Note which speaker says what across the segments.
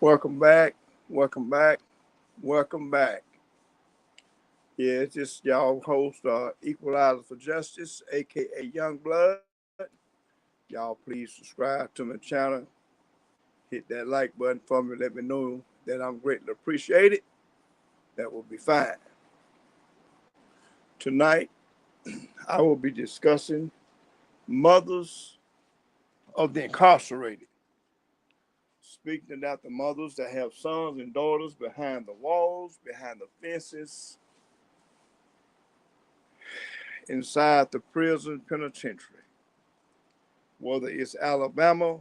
Speaker 1: Welcome back. Welcome back. Welcome back. Yeah, it's just y'all host, Equalizer for Justice, aka Young Blood. Y'all please subscribe to my channel. Hit that like button for me. Let me know that I'm greatly appreciated. That will be fine. Tonight, I will be discussing mothers of the incarcerated. Speaking about the mothers that have sons and daughters behind the walls, behind the fences, inside the prison penitentiary, whether it's Alabama,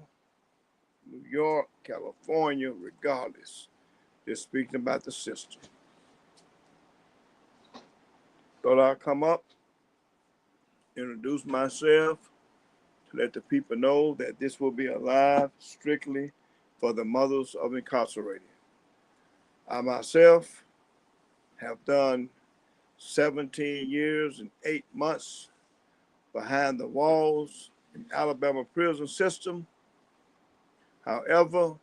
Speaker 1: New York, California, regardless. Just speaking about the system. Thought I'd come up, introduce myself, to let the people know that this will be a live strictly for the mothers of incarcerated. I myself have done 17 years and 8 months behind the walls in Alabama prison system. However,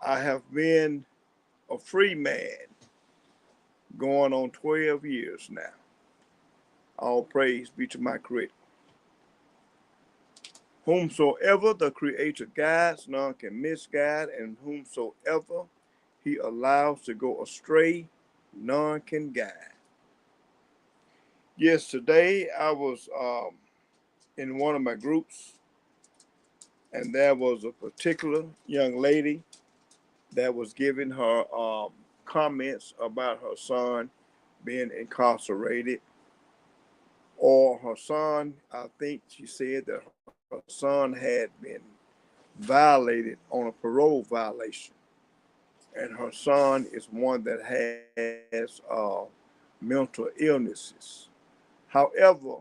Speaker 1: I have been a free man going on 12 years now. All praise be to my Creator. Whomsoever the Creator guides, none can misguide, and whomsoever He allows to go astray, none can guide. Yes, today I was in one of my groups, and there was a particular young lady that was giving her comments about her son being incarcerated, or her son, I think she said that her son had been violated on a parole violation. And her son is one that has mental illnesses. However,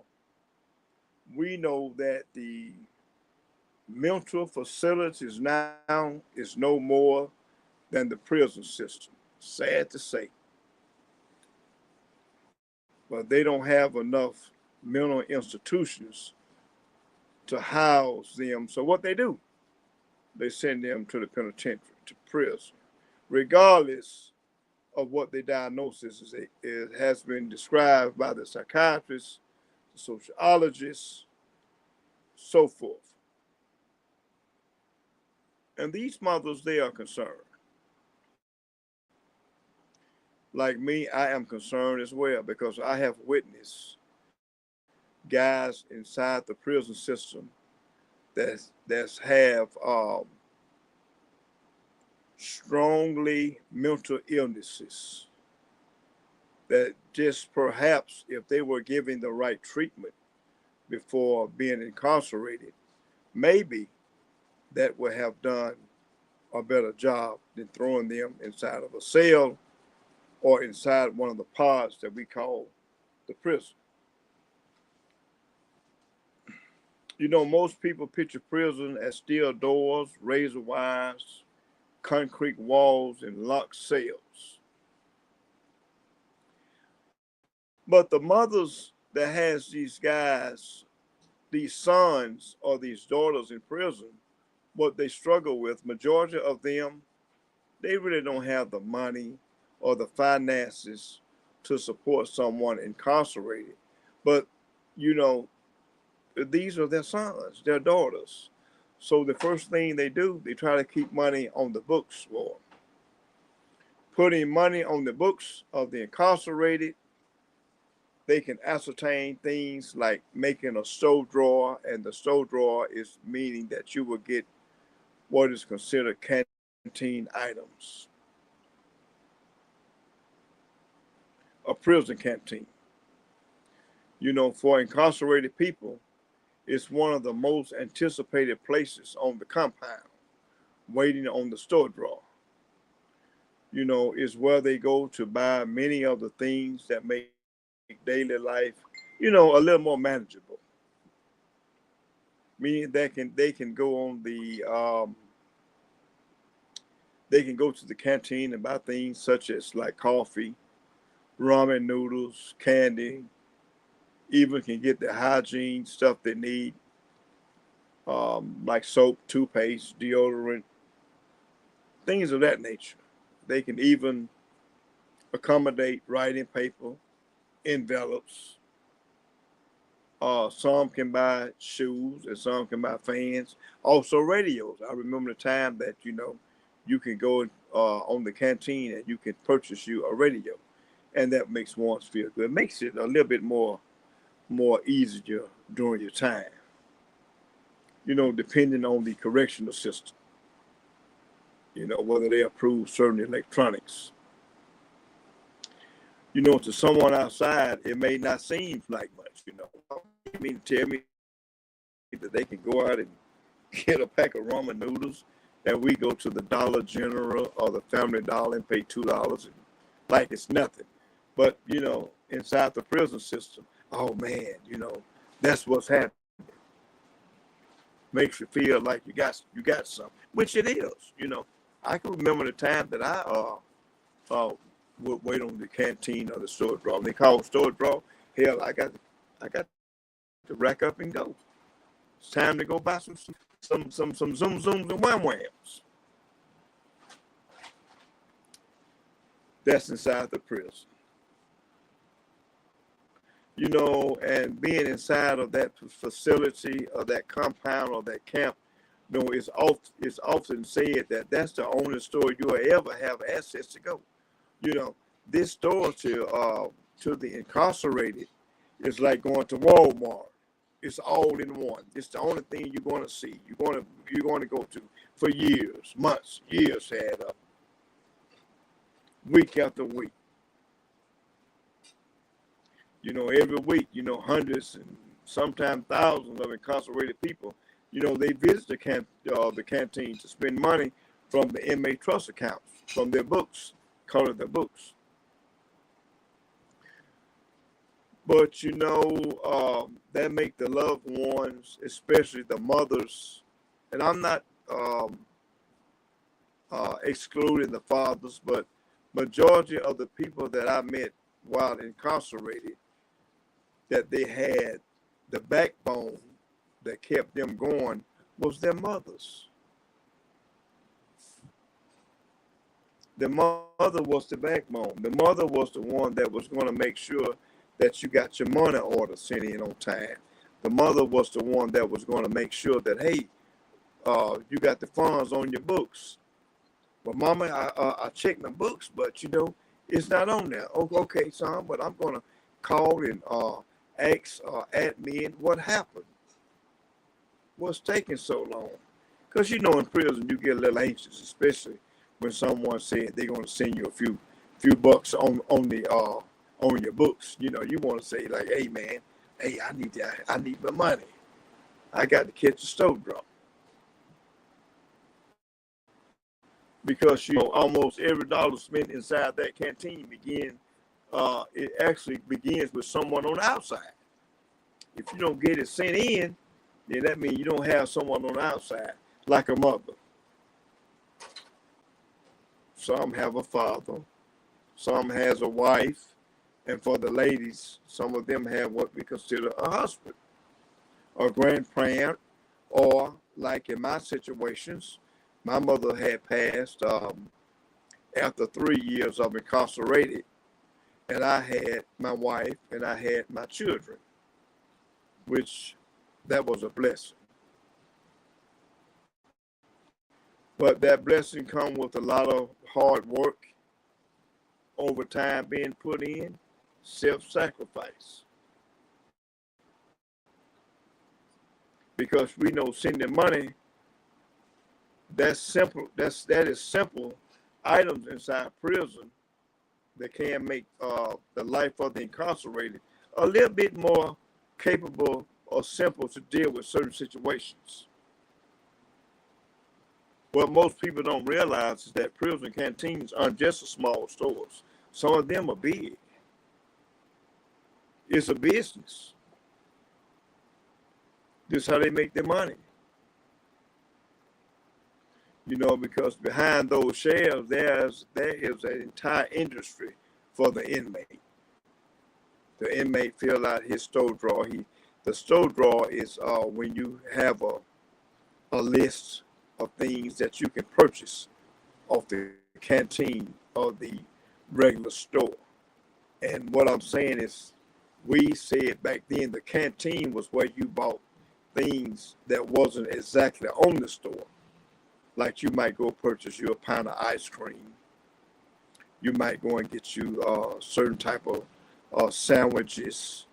Speaker 1: we know that the mental facilities now is no more than the prison system. Sad to say. But they don't have enough mental institutions to house them. So what they do, they send them to the penitentiary, to prison, regardless of what the diagnosis is. It has been described by the psychiatrists, the sociologists, so forth. And these mothers, they are concerned. Like me, I am concerned as well because I have witnessed guys inside the prison system that have strongly mental illnesses that just perhaps if they were given the right treatment before being incarcerated, maybe that would have done a better job than throwing them inside of a cell or inside one of the pods that we call the prison. You know, most people picture prison as steel doors, razor wires, concrete walls, and locked cells. But the mothers that has these guys, these sons or these daughters in prison, what they struggle with, majority of them, they really don't have the money or the finances to support someone incarcerated. But, you know, these are their sons, their daughters. So the first thing they do, they try to keep money on the books for them. Putting money on the books of the incarcerated, they can ascertain things like making a stove drawer, and the stove drawer is meaning that you will get what is considered canteen items, a prison canteen. You know, for incarcerated people, it's one of the most anticipated places on the compound, waiting on the store drawer. You know, is where they go to buy many of the things that make daily life, a little more manageable. Meaning they can go on they can go to the canteen and buy things such as like coffee, ramen noodles, candy, even can get the hygiene stuff they need, like soap, toothpaste, deodorant, things of that nature. They can even accommodate writing paper, envelopes. Some can buy shoes and some can buy fans. Also radios. I remember the time that, you can go on the canteen and you can purchase you a radio. And that makes one feel good. It makes it a little bit more easier during your time, depending on the correctional system, whether they approve certain electronics. To someone outside, it may not seem like much, You mean to tell me that they can go out and get a pack of ramen noodles and we go to the Dollar General or the Family Dollar and pay $2 and like it's nothing. But, inside the prison system, oh man, that's what's happening. Makes you feel like you got something, which it is. I can remember the time that I would wait on the canteen or the store draw. When they call store draw, hell, I got to rack up and go. It's time to go buy some zoom zooms and wham whams. That's inside the prison. And being inside of that facility or that compound or that camp, it's often said that that's the only store you'll ever have access to go. This store to the incarcerated is like going to Walmart. It's all in one. It's the only thing you're going to see. You're going to go to for years, months, years add up, week after week. Every week, hundreds and sometimes thousands of incarcerated people, they visit the canteen to spend money from the inmate trust accounts, from their books, color their books. But, that make the loved ones, especially the mothers, and I'm not excluding the fathers, but majority of the people that I met while incarcerated, that they had the backbone that kept them going was their mothers. The mother was the backbone. The mother was the one that was going to make sure that you got your money order sent in on time. The mother was the one that was going to make sure that, hey, you got the funds on your books. Well, Mama, I checked my books, but it's not on there. Okay, son, but I'm going to call and ask admin what happened. What's taking so long? Because in prison you get a little anxious, especially when someone said they're going to send you a few bucks on your books. You want to say like, hey man, hey, I need my money. I got to catch a stove drop. Because almost every dollar spent inside that canteen it actually begins with someone on the outside. If you don't get it sent in, then that means you don't have someone on the outside, like a mother. Some have a father, some has a wife, and for the ladies, some of them have what we consider a husband, a grandparent, or like in my situations, my mother had passed after 3 years of incarcerated, and I had my wife and I had my children, which that was a blessing. But that blessing comes with a lot of hard work, overtime being put in, self-sacrifice. Because we know sending money, that's simple. That is simple items inside prison that can make the life of the incarcerated a little bit more capable or simple to deal with certain situations. What most people don't realize is that prison canteens aren't just small stores. Some of them are big. It's a business. This is how they make their money. Because behind those shelves, there is an entire industry for the inmate. The inmate fill out his store drawer. The store drawer is when you have a list of things that you can purchase off the canteen of the regular store. And what I'm saying is, we said back then the canteen was where you bought things that wasn't exactly on the store. Like you might go purchase you a pound of ice cream. You might go and get you certain type of sandwiches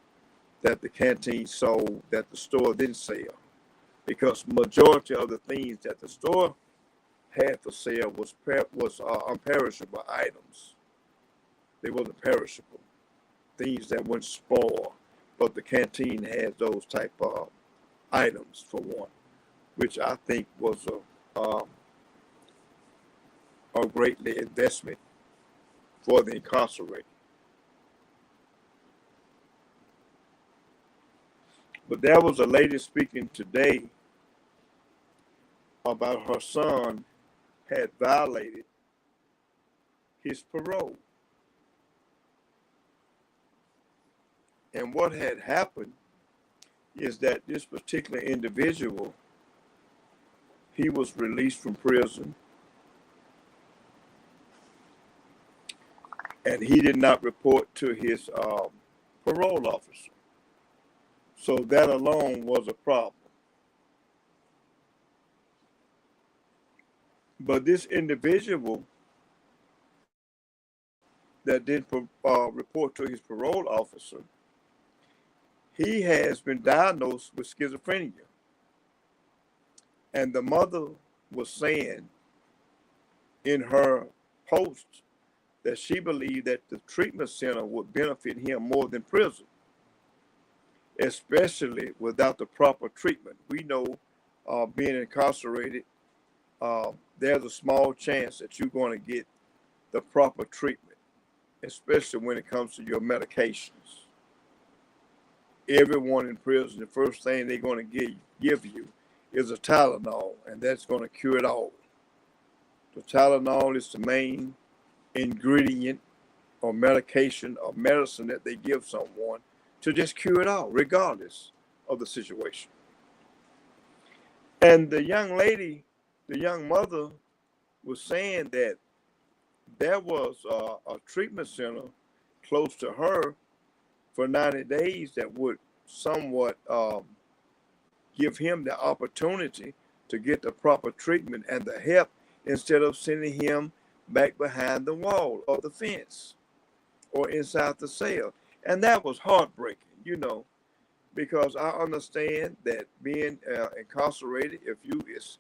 Speaker 1: that the canteen sold that the store didn't sell. Because majority of the things that the store had for sale was unperishable items. They wasn't perishable. Things that wouldn't spoil. But the canteen has those type of items for one, which I think was a greatly investment for the incarcerated. But there was a lady speaking today about her son had violated his parole. And what had happened is that this particular individual, he was released from prison and he did not report to his parole officer. So that alone was a problem. But this individual that didn't report to his parole officer, he has been diagnosed with schizophrenia. And the mother was saying in her post that she believed that the treatment center would benefit him more than prison, especially without the proper treatment. We know being incarcerated, there's a small chance that you're going to get the proper treatment, especially when it comes to your medications. Everyone in prison, the first thing they're going to give you is a Tylenol, and that's going to cure it all. The Tylenol is the main ingredient or medication or medicine that they give someone to just cure it all, regardless of the situation. And the young lady, the young mother, was saying that there was a treatment center close to her for 90 days that would somewhat give him the opportunity to get the proper treatment and the help instead of sending him back behind the wall or the fence or inside the cell. And that was heartbreaking, you know, because I understand that being incarcerated, if you is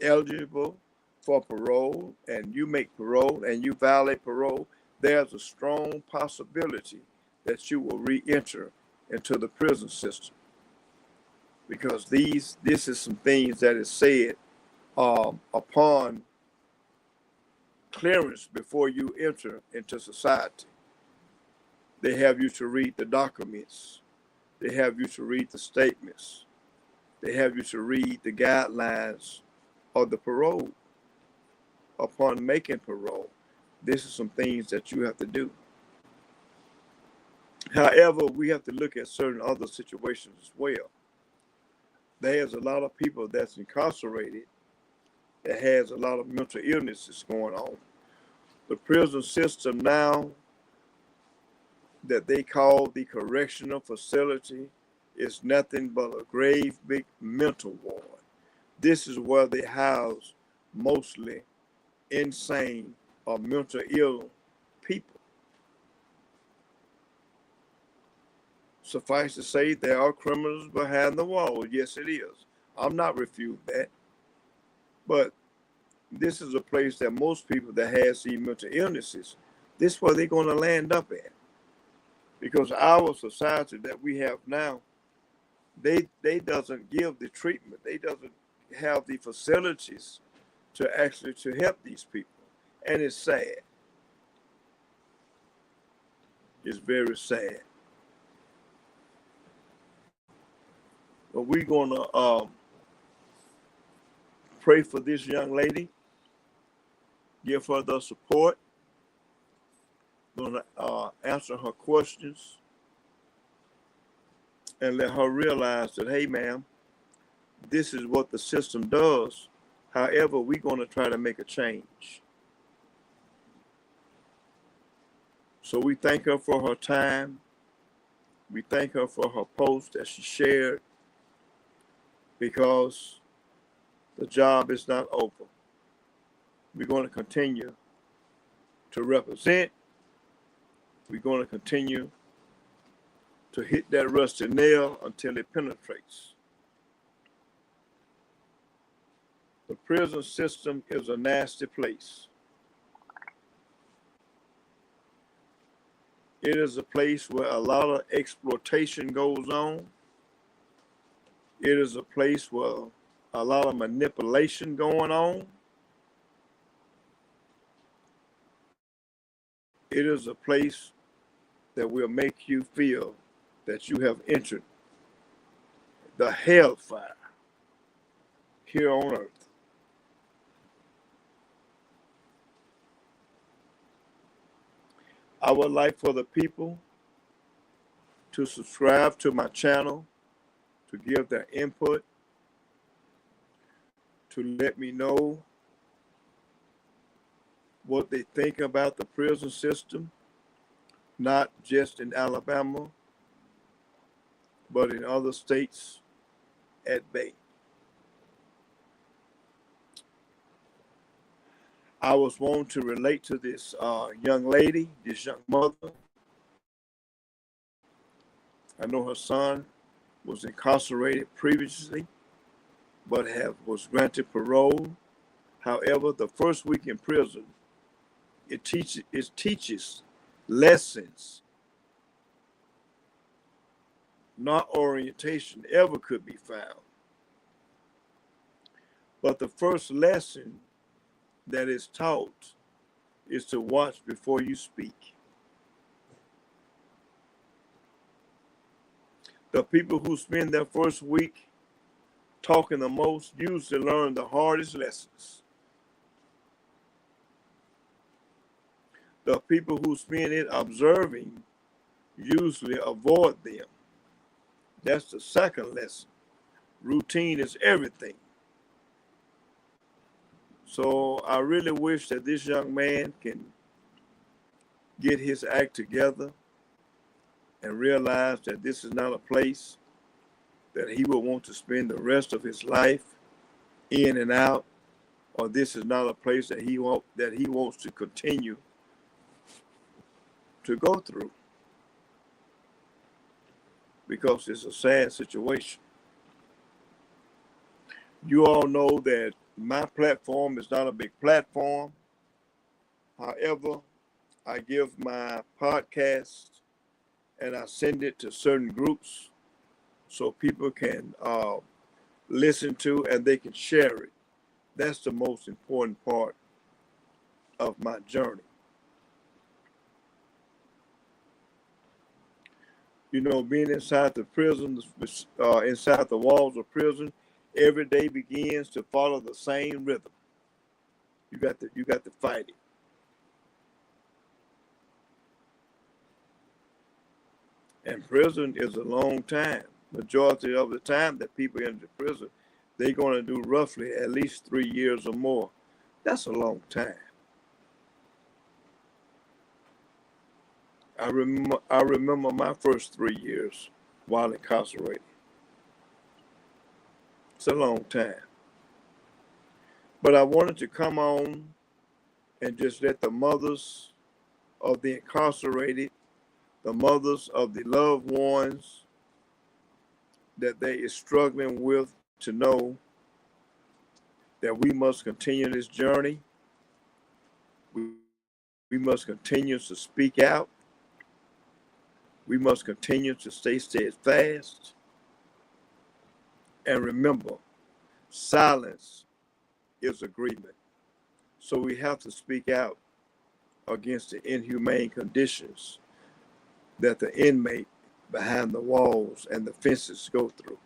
Speaker 1: eligible for parole and you make parole and you violate parole, there's a strong possibility that you will re-enter into the prison system. Because this is some things that is said upon clearance before you enter into society. They have you to read the documents. They have you to read the statements. They have you to read the guidelines of the parole. Upon making parole, this is some things that you have to do. However, we have to look at certain other situations as well. There's a lot of people that's incarcerated that has a lot of mental illnesses going on. The prison system now that they call the correctional facility is nothing but a grave big mental ward. This is where they house mostly insane or mental ill people. Suffice to say, there are criminals behind the wall. Yes, it is. I'm not refuting that. But this is a place that most people that has these mental illnesses, this is where they're going to land up at. Because our society that we have now, they doesn't give the treatment. They doesn't have the facilities to actually to help these people. And it's sad. It's very sad. But we're going to pray for this young lady, give her the support, going to answer her questions, and let her realize that, hey, ma'am, this is what the system does. However, we're going to try to make a change. So we thank her for her time. We thank her for her post that she shared, because the job is not over. We're going to continue to represent. We're going to continue to hit that rusty nail until it penetrates. The prison system is a nasty place. It is a place where a lot of exploitation goes on. It is a place where a lot of manipulation going on. It is a place that will make you feel that you have entered the hellfire here on earth. I would like for the people to subscribe to my channel, to give their input, to let me know what they think about the prison system, not just in Alabama, but in other states at bay. I was wanting to relate to this young lady, this young mother. I know her son was incarcerated previously, but was granted parole. However, the first week in prison, it teaches lessons, not orientation ever could be found. But the first lesson that is taught is to watch before you speak. The people who spend their first week talking the most usually learn the hardest lessons. The people who spend it observing usually avoid them. That's the second lesson. Routine is everything. So I really wish that this young man can get his act together and realize that this is not a place that he will want to spend the rest of his life in and out, or this is not a place that he wants to continue to go through, because it's a sad situation. You all know that my platform is not a big platform. However, I give my podcast and I send it to certain groups so people can listen to and they can share it. That's the most important part of my journey. You know, being inside the prison, inside the walls of prison, every day begins to follow the same rhythm. You got to fight it. And prison is a long time. Majority of the time that people enter prison, they're going to do roughly at least 3 years or more. That's a long time. I remember my first 3 years while incarcerated. It's a long time. But I wanted to come on and just let the mothers of the incarcerated, the mothers of the loved ones that they is struggling with, to know that we must continue this journey. We must continue to speak out. We must continue to stay steadfast. And remember, silence is agreement. So we have to speak out against the inhumane conditions that the inmate behind the walls and the fences go through.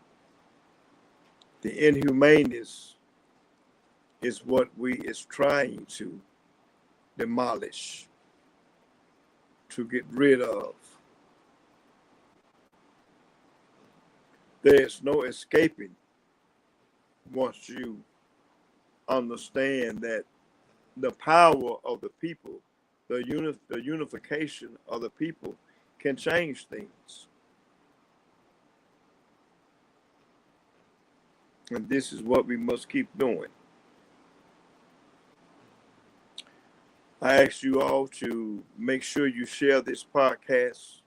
Speaker 1: The inhumaneness is what we is trying to demolish, to get rid of. There's no escaping once you understand that the power of the people the unification of the people can change things. And this is what we must keep doing. I ask you all to make sure you share this podcast,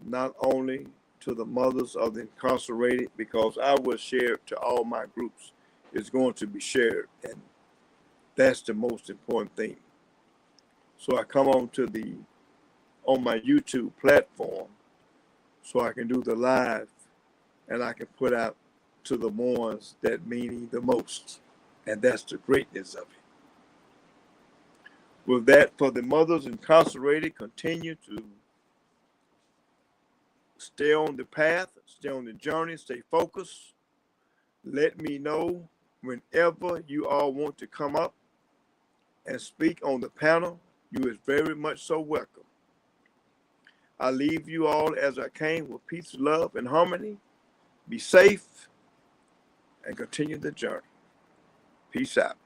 Speaker 1: not only to the mothers of the incarcerated, because I will share it to all my groups. It's going to be shared, and that's the most important thing. So I come on my YouTube platform so I can do the live, and I can put out to the ones that mean the most. And that's the greatness of it. With that, for the mothers incarcerated, continue to stay on the path, stay on the journey, stay focused. Let me know whenever you all want to come up and speak on the panel. You is very much so welcome. I leave you all as I came with peace, love, and harmony. Be safe and continue the journey. Peace out.